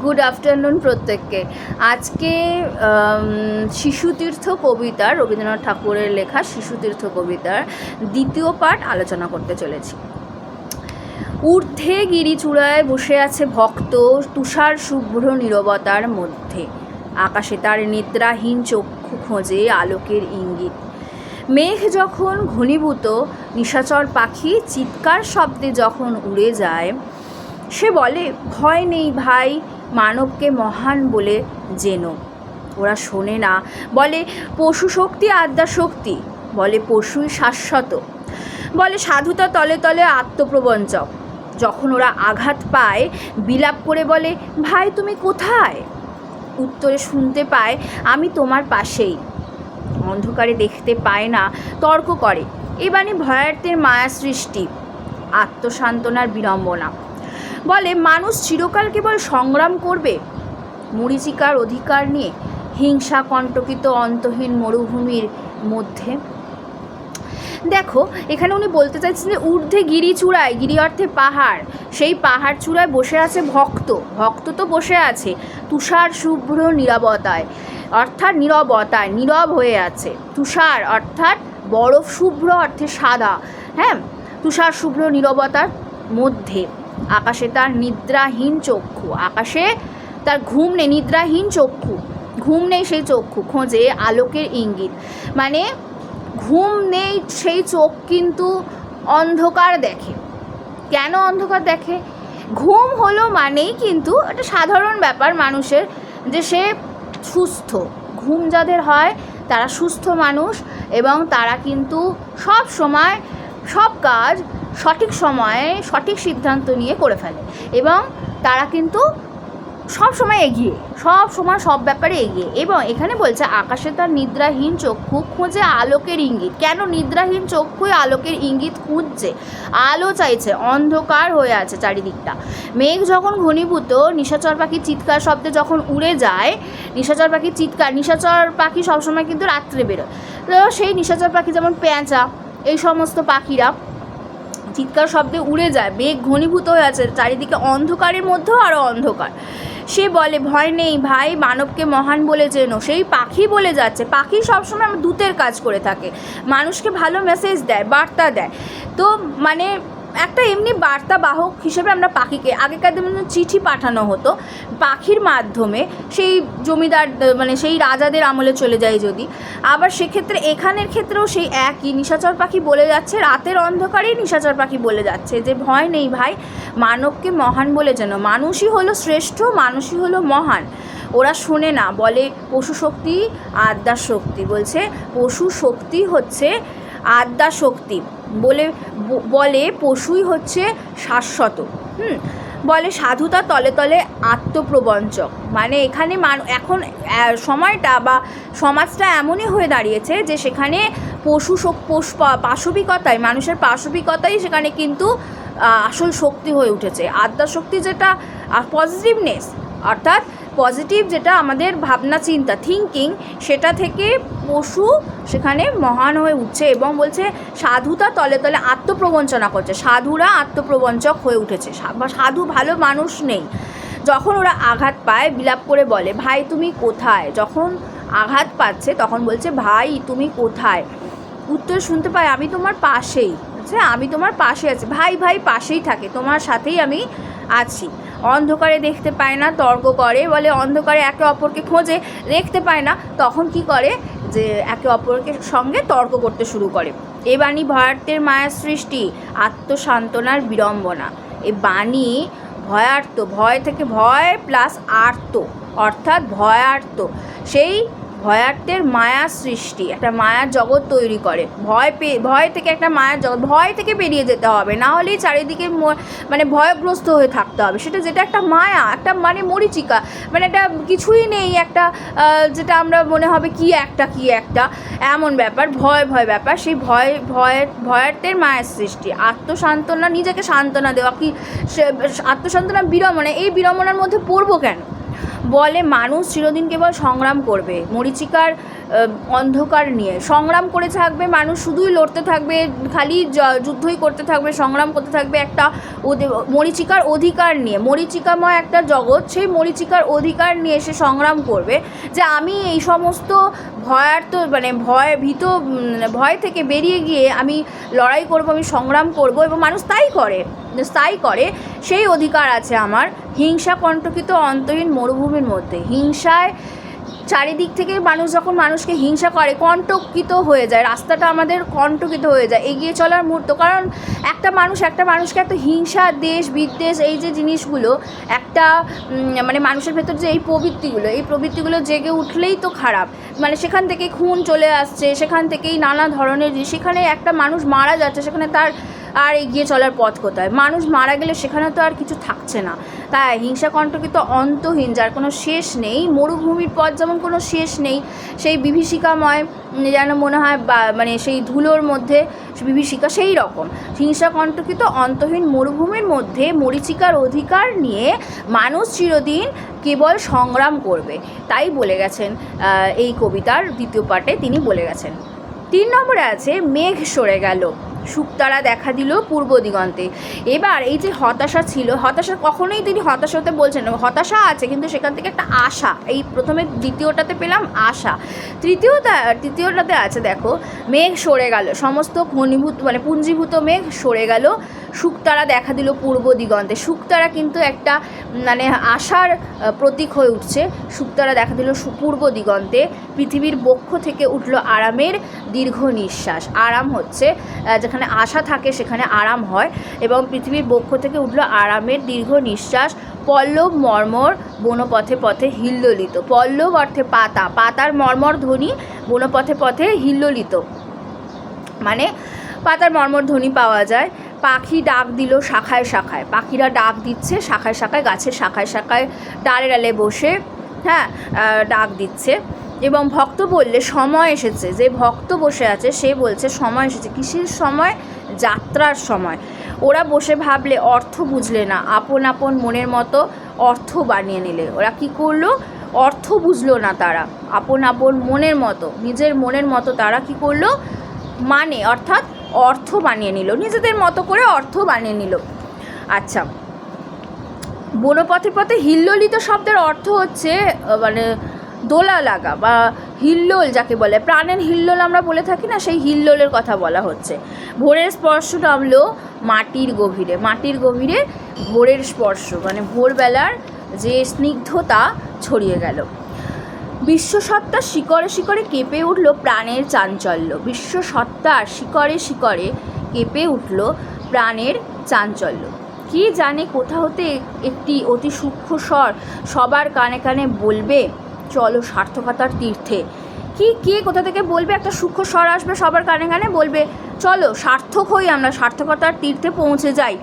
Good afternoon প্রত্যেককে। আজকে শিশুতীর্থ কবিতা, রবীন্দ্রনাথ ঠাকুরের লেখা শিশুতীর্থ কবিতার দ্বিতীয় পাঠ আলোচনা করতে চলেছি। ঊর্ধ্বে গিরিচূড়ায় বসে আছে ভক্ত, তুষার শুভ্র নীরবতার মধ্যে। আকাশে তার নিদ্রাহীন চক্ষু খোঁজে আলোকের ইঙ্গিত। মেঘ যখন ঘনীভূত, নিশাচর পাখি চিৎকার শব্দে যখন উড়ে যায়, সে বলে ভয় নেই ভাই, মানবকে মহান বলে জেন। ওরা শোনে না, বলে পশু শক্তি আদ্যা শক্তি, বলে পশুই শাশ্বত, বলে সাধুতা তলে তলে আত্মপ্রবঞ্চক। যখন ওরা আঘাত পায়, বিলাপ করে বলে ভাই তুমি কোথায়? উত্তরে শুনতে পায় আমি তোমার পাশেই। অন্ধকারে দেখতে পায় না, তর্ক করে এ বাণী ভয়ার্থের মায়া সৃষ্টি, আত্মসান্ত্বনার বিড়ম্বনা। বলে মানুষ চিরকাল কেবল সংগ্রাম করবে মরীচিকার অধিকার নিয়ে, হিংসা কণ্টকিত অন্তহীন মরুভূমির মধ্যে। দেখো, এখানে উনি বলতে চাইছেন যে ঊর্ধ্বে গিরি চূড়ায়, গিরি অর্থে পাহাড়, সেই পাহাড় চূড়ায় বসে আছে ভক্ত। ভক্ত তো বসে আছে তুষার শুভ্র নীরবতায়, অর্থাৎ নীরবতায়, নীরব হয়ে আছে। তুষার অর্থাৎ বরফ, শুভ্র অর্থে সাদা, হ্যাঁ, তুষার শুভ্র নীরবতার মধ্যে। আকাশে তার নিদ্রাহীন চক্ষু, আকাশে তার ঘুম নেই, নিদ্রাহীন চক্ষু, ঘুম নেই সেই চক্ষু খোঁজে আলোকের ইঙ্গিত। মানে ঘুম নেই সেই চোখ কিন্তু অন্ধকার দেখে। কেন অন্ধকার দেখে? ঘুম হলো মানেই কিন্তু একটা সাধারণ ব্যাপার মানুষের, যে সে সুস্থ। ঘুম যাদের হয় তারা সুস্থ মানুষ, এবং তারা কিন্তু সব সময় সব কাজ সঠিক সময়ে সঠিক সিদ্ধান্ত নিয়ে করে ফেলে, এবং তারা কিন্তু সব সময় এগিয়ে, সব সময় সব ব্যাপারে এগিয়ে। এবং এখানে বলছে আকাশে তার নিদ্রাহীন চক্ষু খোঁজে আলোকের ইঙ্গিত। কেন নিদ্রাহীন চক্ষুই আলোকের ইঙ্গিত খুঁজছে? আলো চাইছে, অন্ধকার হয়ে আছে চারিদিকটা। মেঘ যখন ঘনীভূত, নিশাচর পাখির চিৎকার শব্দে যখন উড়ে যায়, নিশাচর পাখির চিৎকার, নিশাচর পাখি সবসময় কিন্তু রাত্রে বেরোয়, তো সেই নিশাচর পাখি যেমন পেঁচা, এই সমস্ত পাখিরা চিৎকার শব্দে উড়ে যায়। মেঘ ঘনীভূত হয়ে আছে চারিদিকে, অন্ধকারের মধ্যেও আরও অন্ধকার। সে বলে ভয় নেই ভাই, মানবকে মহান বলে জেনো। সেই পাখি বলে যাচ্ছে, পাখি সবসময় দূতের কাজ করে থাকে, মানুষকে ভালো মেসেজ দেয়, বার্তা দেয়। তো মানে একটা এমনি বার্তা বাহক হিসেবে আমরা পাখিকে, আগেকার দিনে চিঠি পাঠানো হতো পাখির মাধ্যমে, সেই জমিদার মানে সেই রাজাদের আমলে চলে যায় যদি। আবার সেক্ষেত্রে এখানের ক্ষেত্রেও সেই একই, নিশাচর পাখি বলে যাচ্ছে, রাতের অন্ধকারেই নিশাচর পাখি বলে যাচ্ছে যে ভয় নেই ভাই, মানবকে মহান বলে যেন। মানুষই হলো শ্রেষ্ঠ, মানুষই হলো মহান। ওরা শোনে না, বলে পশু শক্তি আদ্যা শক্তি, বলছে পশু শক্তি হচ্ছে আদ্যা শক্তি, বলে পশুই হচ্ছে শাশ্বত। বলে সাধুতা তলে তলে আত্মপ্রবঞ্চক। মানে এখানে এখন সময়টা বা সমাজটা এমনই হয়ে দাঁড়িয়েছে যে সেখানে পাশবিকতায়, মানুষের পাশবিকতাই সেখানে কিন্তু আসল শক্তি হয়ে উঠেছে। আদ্যা শক্তি যেটা পজিটিভনেস, অর্থাৎ পজিটিভ যেটা আমাদের ভাবনা চিন্তা, থিঙ্কিং, সেটা থেকে পশু সেখানে মহান হয়ে উঠছে। এবং বলছে সাধুতা তলে তলে আত্মপ্রবঞ্চনা করছে, সাধুরা আত্মপ্রবঞ্চক হয়ে উঠেছে, সাধু ভালো মানুষ নেই। যখন ওরা আঘাত পায়, বিলাপ করে বলে ভাই তুমি কোথায়? যখন আঘাত পাচ্ছে তখন বলছে ভাই তুমি কোথায়? উত্তর শুনতে পায় আমি তোমার পাশেই, আচ্ছা আমি তোমার পাশে আছি। ভাই ভাই পাশেই থাকে, তোমার সাথেই আমি আছি। অন্ধকারে দেখতে পায় না, তর্ক করে, বলে অন্ধকারে একে অপরকে খোঁজে, দেখতে পায় না, তখন কি করে যে একে অপরকে সঙ্গে তর্ক করতে শুরু করে। এ বাণী ভয়ার্থের মায়া সৃষ্টি, আত্মসান্ত্বনার বিড়ম্বনা। এ বাণী ভয়ার্থ, ভয় থেকে ভয় প্লাস আর্ত, অর্থাৎ ভয়ার্থ, সেই ভয়ার্থের মায়া সৃষ্টি, একটা মায়ার জগৎ তৈরি করে। ভয় থেকে একটা মায়ার জগৎ, ভয় থেকে বেরিয়ে যেতে হবে, না হলেই চারিদিকে মানে ভয়গ্রস্ত হয়ে থাকতে হবে। সেটা যেটা একটা মায়া, একটা মানে মরীচিকা, মানে একটা কিছুই নেই, একটা যেটা আমরা মনে হবে কি একটা এমন ব্যাপার, ভয় ব্যাপার। সেই ভয়ার্থের মায়ার সৃষ্টি, আত্মসান্ত্বনা, নিজেকে সান্ত্বনা দেওয়া, কি আত্মসান্ত্বনা, বিড়ম্বনা। এই বিড়ম্বনার মধ্যে পড়বো কেন? বলে মানুষ চিরদিন কেবল সংগ্রাম করবে মরীচিকার অন্ধকার নিয়ে সংগ্রাম করে থাকবে মানুষ, শুধুই লড়তে থাকবে, খালি যুদ্ধই করতে থাকবে, সংগ্রাম করতে থাকবে একটা মরীচিকার অধিকার নিয়ে। মরীচিকাময় একটা জগৎ, সেই মরীচিকার অধিকার নিয়ে সে সংগ্রাম করবে যে আমি এই সমস্ত ভয় থেকে বেরিয়ে গিয়ে আমি লড়াই করব, আমি সংগ্রাম করব, এবং মানুষ তাই করে। সেই অধিকার আছে আমার। হিংসা কণ্টকিত অন্তহীন মরুভূমির মধ্যে, হিংসায় চারিদিক থেকে মানুষ যখন মানুষকে হিংসা করে কণ্টকিত হয়ে যায়, রাস্তাটা আমাদের কণ্টকিত হয়ে যায় এগিয়ে চলার মুহূর্ত। কারণ একটা মানুষকে এত হিংসা, দেশ বিদ্বেষ, এই যে জিনিসগুলো একটা মানুষের ভেতর যে এই প্রবৃত্তিগুলো জেগে উঠলেই তো খারাপ। সেখান থেকেই খুন চলে আসছে, সেখান থেকেই নানা ধরনের, সেখানে একটা মানুষ মারা যাচ্ছে, সেখানে তার আর এগিয়ে চলার পথ কোথায়? মানুষ মারা গেলে সেখানে তো আর কিছু থাকছে না। তাই হিংসা কণ্টকিত অন্তহীন, যার কোনো শেষ নেই, মরুভূমির পথ যেমন কোনো শেষ নেই, সেই বিভীষিকাময় যেন মনে হয় সেই ধুলোর মধ্যে বিভীষিকা, সেই রকম হিংসা কণ্টকিত অন্তহীন মরুভূমির মধ্যে মরীচিকার অধিকার নিয়ে মানুষ চিরদিন কেবল সংগ্রাম করবে, তাই বলে গেছেন এই কবিতার দ্বিতীয় পার্টে তিনি বলে গেছেন। 3 নম্বরে আছে মেঘ সরে গেল, শুকতারা দেখা দিল পূর্ব দিগন্তে। এবার এই যে হতাশা ছিল, হতাশা কখনোই তিনি হতাশা হতে বলছেন না, হতাশা আছে কিন্তু সেখান থেকে একটা আশা। এই প্রথমে দ্বিতীয়টাতে পেলাম আশা, তৃতীয়টাতে আছে দেখো মেঘ সরে গেল, সমস্ত ঘনীভূত পুঞ্জীভূত মেঘ সরে গেল, শুকতারা দেখা দিল পূর্ব দিগন্তে। শুকতারা কিন্তু একটা আশার প্রতীক হয়ে উঠছে। শুকতারা দেখা দিল পূর্ব দিগন্তে, পৃথিবীর বক্ষ থেকে উঠল আরামের দীর্ঘ নিঃশ্বাস। আরাম হচ্ছে যেখানে আশা থাকে সেখানে আরাম হয়, এবং পৃথিবীর বক্ষ থেকে উঠল আরামের দীর্ঘ নিঃশ্বাস। পল্লব মর্মর বনপথে পথে হিল্লোলিত, পল্লব অর্থে পাতা, পাতার মর্মর ধ্বনি, বনপথে পথে হিল্লোলিত পাতার মর্মর ধ্বনি পাওয়া যায়। পাখি ডাক দিল শাখায় শাখায়, পাখিরা ডাক দিচ্ছে শাখায় শাখায়, গাছের শাখায় শাখায় ডালে ডালে বসে ডাক দিচ্ছে। এবং ভক্ত বললে সময় এসেছে, যে ভক্ত বসে আছে সে বলছে সময় এসেছে। কিসের সময়? যাত্রার সময়। ওরা বসে ভাবলে, অর্থ বুঝলে না, আপন আপন মনের মতো অর্থ বানিয়ে নিলে। ওরা কি করলো? অর্থ বুঝলো না তারা, আপন আপন মনের মতো, নিজের মনের মতো তারা কি করলো? অর্থাৎ অর্থ বানিয়ে নিল, নিজেদের মতো করে অর্থ বানিয়ে নিল। আচ্ছা, বনপথে পথে হিল্লোলিত শব্দের অর্থ হচ্ছে দোলা লাগা বা হিল্লোল, যাকে বলে প্রাণের হিল্লোল আমরা বলে থাকি না, সেই হিল্লোলের কথা বলা হচ্ছে। ভোরের স্পর্শ নামলো মাটির গভীরে, মাটির গভীরে ভোরের স্পর্শ, ভোরবেলার যে স্নিগ্ধতা ছড়িয়ে গেল। বিশ্বসত্তার শিকড়ে শিকড়ে কেঁপে উঠল প্রাণের চাঞ্চল্য, বিশ্বসত্তার শিকড়ে শিকড়ে কেঁপে উঠল প্রাণের চাঞ্চল্য। কে জানে কোথা হতে একটি অতি সূক্ষ্ম স্বর সবার কানে কানে বলবে, চলো সার্থকতার তীর্থে। কে কোথা থেকে বলবে? একটা সূক্ষ্ম স্বর আসবে, সবার কানে কানে বলবে, চলো সার্থক হই, আমরা সার্থকতার তীর্থে পৌঁছে যাই।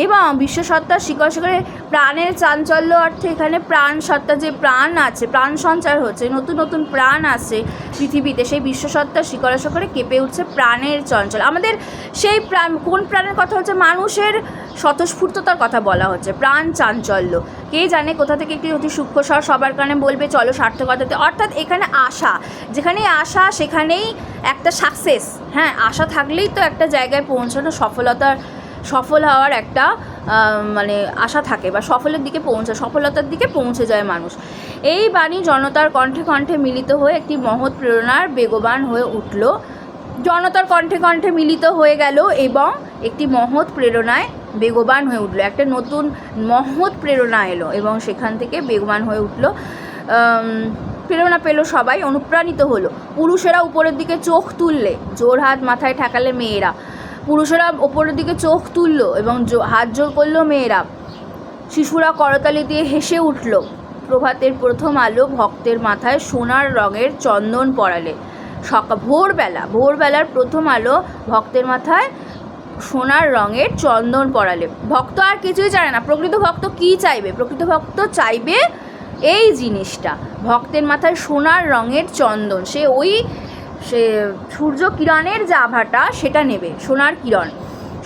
এবং বিশ্বসত্তার শিকড়ে শিকড়ে প্রাণের চাঞ্চল্য অর্থে এখানে প্রাণ সত্তা, যে প্রাণ আছে, প্রাণ সঞ্চার হচ্ছে, নতুন নতুন প্রাণ আসছে পৃথিবীতে, সেই বিশ্বসত্তার শিকড়ে শিকড়ে কেঁপে উঠছে প্রাণের চঞ্চল। আমাদের সেই প্রাণ, কোন প্রাণের কথা হচ্ছে? মানুষের স্বতঃস্ফূর্ততার কথা বলা হচ্ছে, প্রাণ চাঞ্চল্য। কে জানে কোথা থেকে একটি অতি সূক্ষ্ম স্বর সবার কানে বলবে, চলো সার্থকতাতে। অর্থাৎ এখানে আশা, যেখানেই আশা সেখানেই একটা সাকসেস। আশা থাকলেই তো একটা জায়গায় পৌঁছানো, সফল হওয়ার একটা আশা থাকে, বা সফলতার দিকে পৌঁছে যায় মানুষ। এই বাণী জনতার কণ্ঠে কণ্ঠে মিলিত হয়ে একটি মহৎ প্রেরণার বেগবান হয়ে উঠল। জনতার কণ্ঠে কণ্ঠে মিলিত হয়ে গেল এবং একটি মহৎ প্রেরণায় বেগবান হয়ে উঠল, একটা নতুন মহৎ প্রেরণা এলো এবং সেখান থেকে বেগবান হয়ে উঠল। প্রেরণা পেল, সবাই অনুপ্রাণিত হলো। পুরুষেরা উপরের দিকে চোখ তুললে, জোর হাত মাথায় ঠেকালে মেয়েরা, পুরুষেরা ওপরের দিকে চোখ তুলল এবং হাত জোর করলো মেয়েরা। শিশুরা করতালি দিয়ে হেসে উঠল। প্রভাতের প্রথম আলো ভক্তের মাথায় সোনার রঙের চন্দন পরালে। ভোরবেলার প্রথম আলো ভক্তের মাথায় সোনার রঙের চন্দন পরালে। ভক্ত আর কিছুই চায় না। প্রকৃত ভক্ত কী চাইবে? প্রকৃত ভক্ত চাইবে এই জিনিসটা, ভক্তের মাথায় সোনার রঙের চন্দন। সে সূর্য কিরণের যে আভাটা সেটা নেবে, সোনার কিরণ,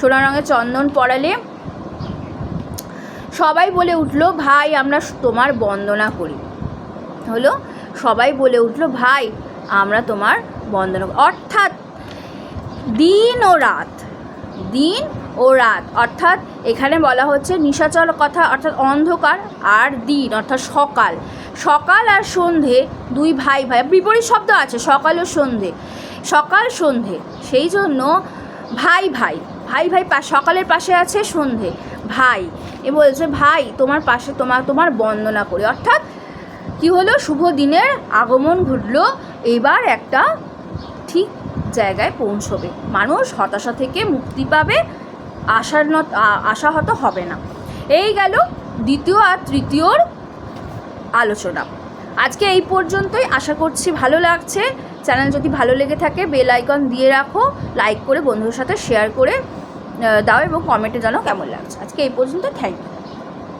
সোনার রঙের চন্দন পরালে। সবাই বলে উঠল, ভাই আমরা তোমার বন্দনা করি। সবাই বলে উঠল, ভাই আমরা তোমার বন্দনা, অর্থাৎ দিন ও রাত, দিন ও রাত, অর্থাৎ এখানে বলা হচ্ছে নিশাচর কথা, অর্থাৎ অন্ধকার, আর দিন অর্থাৎ সকাল, সকাল আর সন্ধে দুই ভাই ভাই, বিপরীত শব্দ আছে সকাল ও সন্ধে, সকাল সন্ধে, সেই জন্য ভাই ভাই ভাই ভাই সকালের পাশে আছে সন্ধে, ভাই এ বলছে ভাই তোমার পাশে তোমার বন্দনা করি, অর্থাৎ কি হলো, শুভ দিনের আগমন ঘটলো, এবার একটা ঠিক জায়গায় পৌঁছবে, মানুষ হতাশা থেকে মুক্তি পাবে, আশাহত হবে না। এই গেল দ্বিতীয় আর তৃতীয়র আলোচনা। আজকে এই পর্যন্তই, আশা করছি ভালো লাগছে। চ্যানেল যদি ভালো লেগে থাকে বেল আইকন দিয়ে রাখো, লাইক করে বন্ধুদের সাথে শেয়ার করে দাও এবং কমেন্টে জানাও কেমন লাগছে। আজকে এই পর্যন্ত, থ্যাংক ইউ।